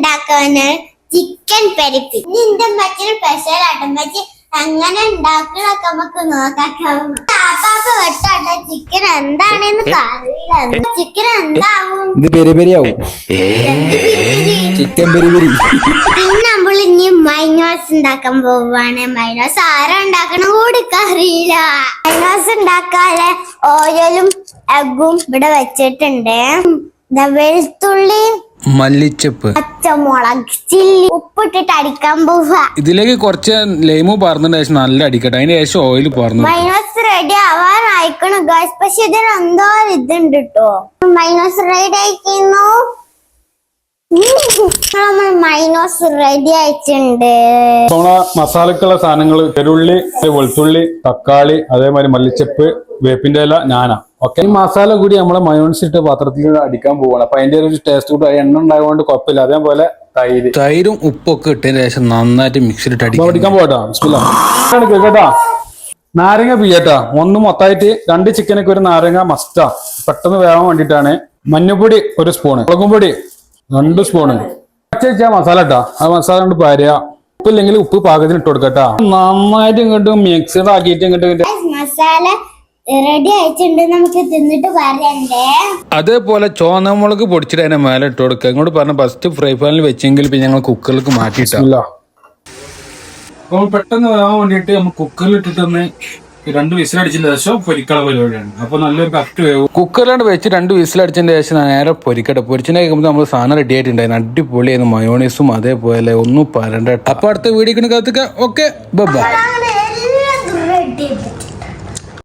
ഉണ്ടാക്കാന് ചിക്കൻ പെരിപ്പി. നിന്റെ മറ്റൊരു സ്പെഷ്യൽ ആട്ടമ്പറ്റി അങ്ങനെ ഉണ്ടാക്കണൊക്കെ നമുക്ക് നോക്കാം. വെട്ടാട്ടെ ചിക്കൻ എന്താണെന്ന് അറിയില്ല. ചിക്കൻ എന്താവും? Chicken peri peri. പിന്നെ നമ്മൾ ഇനി മൈനോസ് ഉണ്ടാക്കാൻ പോവാണ്. മൈനോസ് ആരാ ഉണ്ടാക്കണം കൂടിക്ക് അറിയില്ല. മൈനോസ് ഉണ്ടാക്കാതെ ഓയിലും എഗ്ഗും ഇവിടെ വെച്ചിട്ടുണ്ട്. വെളുത്തുള്ളി, മല്ലിച്ചപ്പ്, പച്ചമുളക്, ചില്ലി, ഉപ്പിട്ടിട്ട് അടിക്കാൻ പോവാ. ഇതിലേക്ക് കുറച്ച് ലൈമ് പറഞ്ഞതിന് ശേഷം നല്ല അടിക്കട്ടെ. അതിന് ശേഷം ഓയിൽ പറഞ്ഞു. മൈനോസ് റെഡി ആവാനായിക്കണം ഗൈസ്. പക്ഷെ ഇതിന് എന്തോ ഇതുണ്ട് കേട്ടോ. മൈനോസ് റെഡി ആയിക്കുന്നു. നമ്മൾ മൈനോസ് റെഡി ആയിട്ടുണ്ട്. മസാലക്കുള്ള സാധനങ്ങൾ ചെറുള്ളി, വെളുത്തുള്ളി, തക്കാളി, അതേമാതിരി മല്ലിച്ചപ്പ്, വേപ്പിന്റെ ഇല, ഞാന. ഓക്കെ, ഈ മസാല കൂടി നമ്മളെ മയോണൈസ് ഇട്ട് പാത്രത്തിൽ അടിക്കാൻ പോവാണ്. അപ്പൊ അതിന്റെ ഒരു ടേസ്റ്റ് കൂടി എണ്ണ ഉണ്ടായതുകൊണ്ട് കുഴപ്പമില്ല. അതേപോലെ തൈരും ഉപ്പൊക്കെ ഇട്ടതിന് ശേഷം നന്നായിട്ട് മിക്സിയിലിട്ട് അടിക്കാൻ പോകട്ടോ. കേട്ടാ, നാരങ്ങ പിയ്യട്ടാ. ഒന്ന് മൊത്തമായിട്ട് 2 ചിക്കനൊക്കെ ഒരു നാരങ്ങ മസ്റ്റാ, പെട്ടെന്ന് വേവാൻ വേണ്ടിയിട്ടാണ്. മഞ്ഞപ്പൊടി 1 സ്പൂണ്, മുളകും പൊടി 2 സ്പൂണ്, പച്ച മസാല ഇട്ടാ. ആ മസാല കൊണ്ട് പാരുക. ഉപ്പില്ലെങ്കിൽ ഉപ്പ് പാകത്തിന് ഇട്ട് കൊടുക്കട്ടാ. നന്നായിട്ട് ഇങ്ങോട്ട് മിക്സഡ് ആക്കിയിട്ട് ഇങ്ങോട്ട് മസാല റെഡി ആയിട്ടുണ്ട്. നമുക്ക് തിന്നിട്ട് പറയണ്ടേ. അതേപോലെ ചോന്നമുളക് പൊടിച്ചിട്ട് അതിനെ മേലെ ഇട്ട് കൊടുക്കുക. ഇങ്ങോട്ട് പറഞ്ഞ ഫസ്റ്റ് ഫ്രൈ പാനിൽ വെച്ചെങ്കിൽ പിന്നെ ഞങ്ങൾ കുക്കറിലേക്ക് മാറ്റിയിട്ടില്ല. അപ്പോൾ പെട്ടെന്ന് വരാൻ വേണ്ടിയിട്ട് നമ്മൾ കുക്കറിൽ ഇട്ടിട്ടൊന്ന് 2 വിസിലടിച്ചതിന് ശേഷം പൊരിക്കള പരിപാടിയാണ്. അപ്പൊ നല്ലൊരു കറക്റ്റ് വേവും. കുക്കറിലാണ് വെച്ച് 2 വിസിലടിച്ചതിന് ശേഷം നേരെ പൊരിക്കട്ടെ. പൊരിച്ചിട്ട് കഴിക്കുമ്പോൾ നമ്മൾ സാധനം റെഡി ആയിട്ടുണ്ടായിരുന്നു. അടിപൊളിയായിരുന്നു. മയോണൈസും അതേപോലെ ഒന്നും പറയണ്ട. അപ്പൊ അടുത്ത വീഡിയോ കാത്തുക. Okay, by.